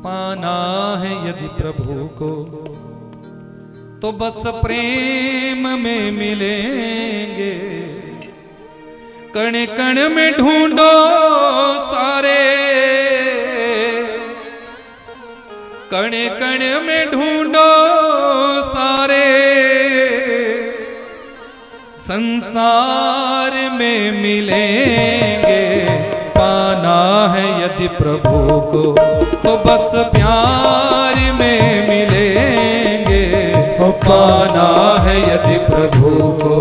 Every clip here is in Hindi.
पाना है यदि प्रभु को तो बस प्रेम में मिलेंगे। कण कण में ढूंढो सारे, कण कण में ढूंढो सारे, संसार में मिलेंगे। पाना है यदि प्रभु को तो बस प्यार में मिलेंगे। पाना है यदि प्रभु को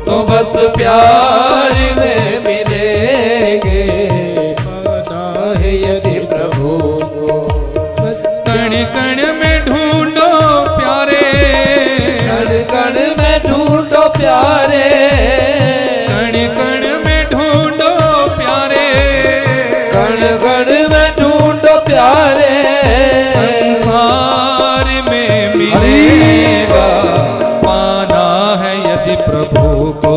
तो बस प्यार में मिलेंगे। पाना है यदि प्रभु को कण कण में ढूंढो प्यारे, कण कण में ढूंढो प्यारे, कण कण में ढूंढो प्यारे, कण कण में ढूंढो प्यारे, संसार में मिलेगा। पाना है यदि प्रभु को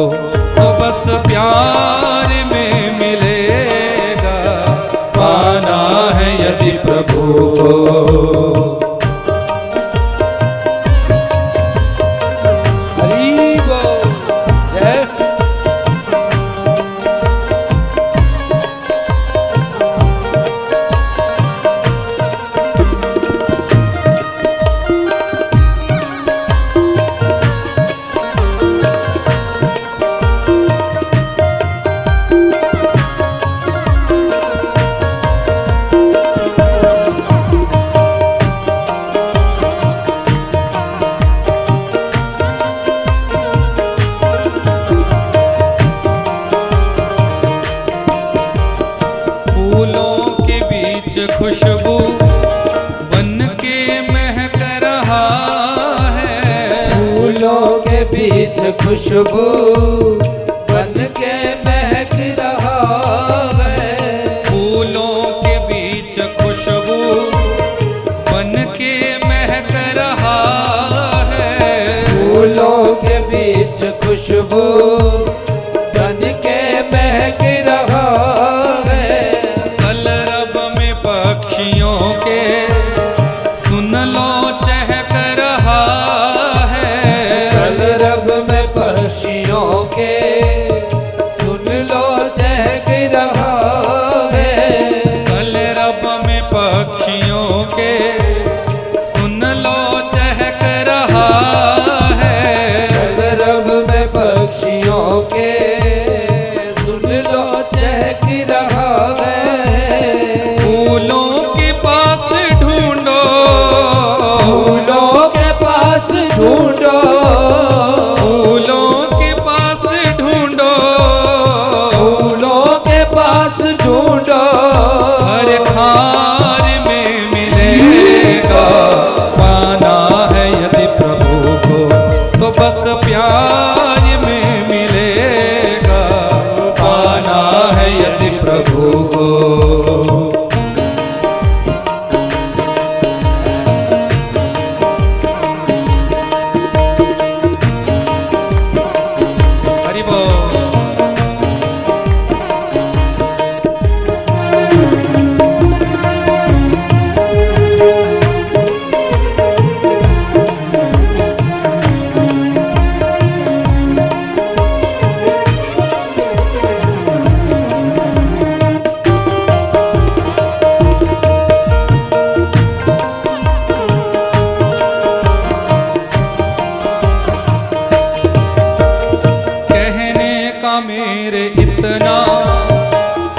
तो बस प्यार में मिलेगा। पाना है यदि प्रभु को। हरि बोल जय। खुशबू बन के महक रहा है। फूलों के बीच खुशबू बन के महक रहा है। फूलों के बीच खुशबू बन के महक रहा है। फूलों के बीच खुशबू बन के महक रहा है। कलरब में पक्षियों के सुन लो चहक रहा है। कलरब में पक्षियों के सुन लो चहक रहा है। कलरब में पक्षियों के सुन लो चहक रहा है। कलरब में पक्षियों के सुन लो चहक रहा है। फूलों के पास ढूंढो, फूलों के पास ढूंढो, फूलों के पास ढूंढो, फूलों के पास ढूंढो। हर खार में मिलेगा। पाना है यदि प्रभु को तो बस प्यार में मिलेगा। पाना है यदि प्रभु को। हरि बोल। मेरे इतना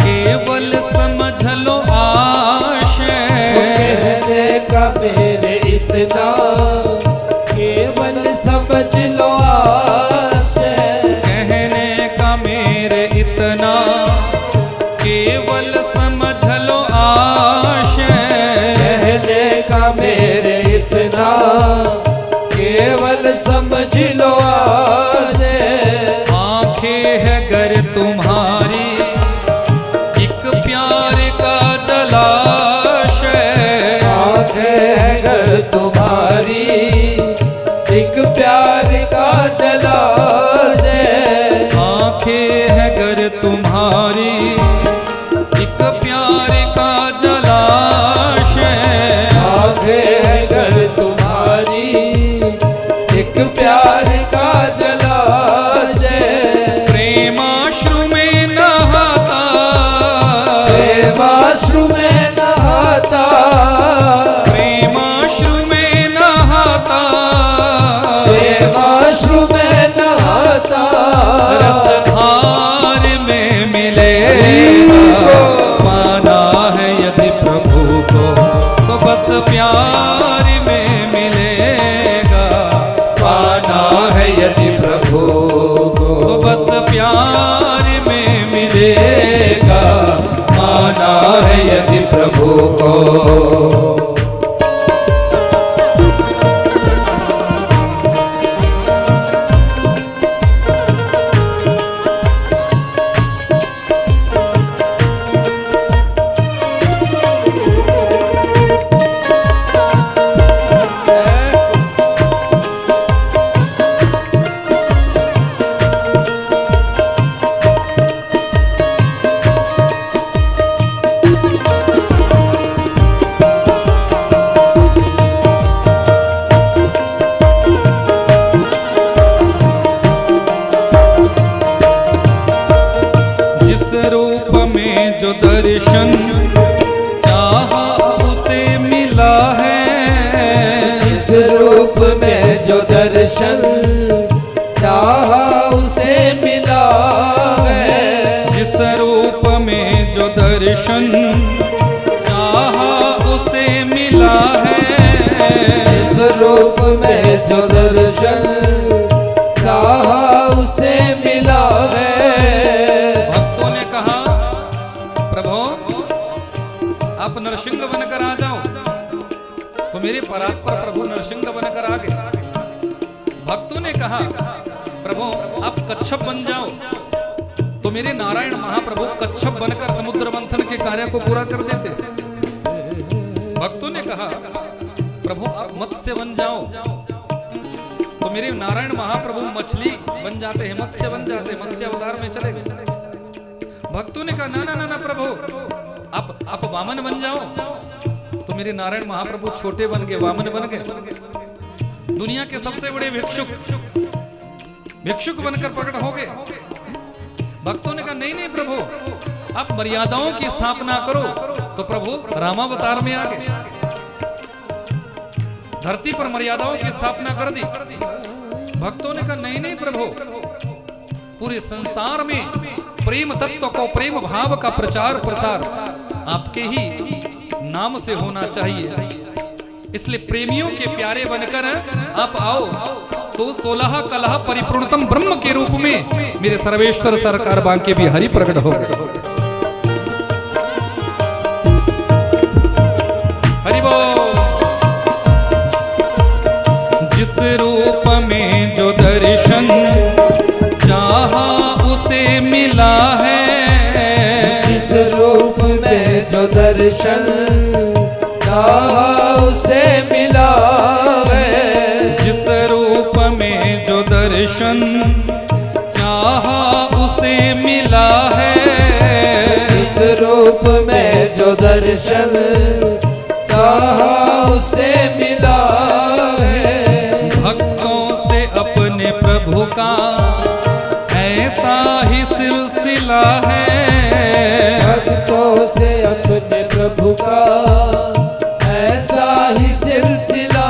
केवल समझ लो आशय। कहने का मेरे इतना केवल समझ लो आशय। कहने का मेरे इतना केवल समझ लो आशय। कहने का मेरे इतना केवल समझ लो आशय। आंखें है गर तुम्हारी एक प्यार का जलाशय। आंखें है गर तुम्हारी एक प्यार का जलाशय। आंखें है गर तुम्हारी एक प्यार का जलाशय। जिस रूप में जो दर्शन चाहा उसे मिला है। जिस रूप में जो दर्शन चाहा उसे मिला है। जिस रूप में जो दर्शन चाहा उसे मिला है। जिस रूप में जो दर्शन चाहा उसे मिला है। भक्तों ने कहा प्रभु आप नरसिंह बनकर आ जाओ, तो मेरे परात्पर प्रभु नरसिंह बनकर आ गए। भक्तों ने कहा प्रभु आप कच्छप बन जाओ, तो मेरे नारायण महाप्रभु कच्छप बनकर समुद्र मंथन के कार्य को पूरा कर देते। भक्तों ने कहा प्रभु आप मत्स्य बन जाओ, तो मेरे नारायण महाप्रभु मछली बन जाते हैं, मत्स्य बन जाते, मत्स्य अवतार में चले गए। भक्तों ने कहा ना ना ना ना प्रभु आप वामन बन जाओ, तो मेरे नारायण महाप्रभु छोटे बन गए, वामन बन गए। दुनिया के सबसे बड़े भिक्षुक बनकर प्रकट हो गए। भक्तों ने कहा नहीं नहीं प्रभु आप मर्यादाओं की स्थापना करो, तो प्रभु रामावतार में आ गए, धरती पर मर्यादाओं की स्थापना कर दी। भक्तों ने कहा नहीं नहीं प्रभु पूरे संसार में प्रेम तत्व को, प्रेम भाव का प्रचार प्रसार आपके ही नाम से होना चाहिए, इसलिए प्रेमियों के प्यारे बनकर आप आओ, तो 16 कलह परिपूर्णतम ब्रह्म के रूप में मेरे सर्वेश्वर सरकार बांके बिहारी प्रकट हो गए। हरि बोल। जिस रूप में जो दर्शन चाहा उसे मिला है। जिस रूप में जो दर्शन चाहा उसे मिला है। जिस रूप में जो दर्शन चाहा उसे मिला है। जिस रूप में जो दर्शन चाहा उसे मिला है। भक्तों से अपने प्रभु का ऐसा ही सिलसिला है। भक्तों से अपने प्रभु का ऐसा ही सिलसिला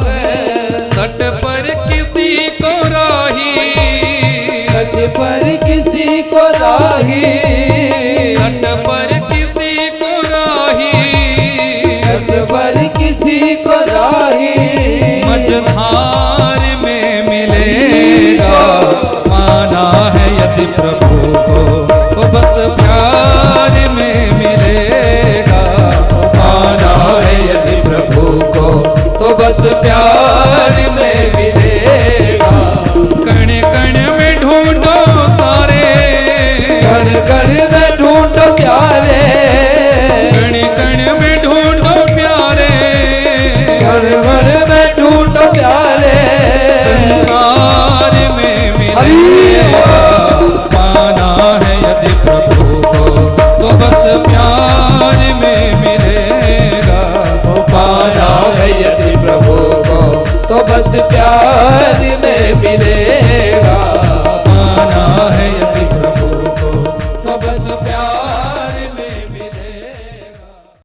है। तट पर किसी को राही, तट पर किसी को राही, तट पर किसी को राही, तट पर किसी को राही, मझधार में मिलेगा, माना है यदि प्रभु को, तो बस प्यार में मिलेगा, माना है यदि प्रभु को, तो बस प्यार में मिलेगा। कण कण में ढूंढो सारे, कण कण में ढूंढो प्यारे, कण कण में ढूंढो प्यारे, कण कण में ढूंढो प्यारे, संसार में मिलेगा, माना है यदि प्रभु को, तो बस प्यार में मिलेगा, माना है यदि प्रभु को, तो बस प्यार में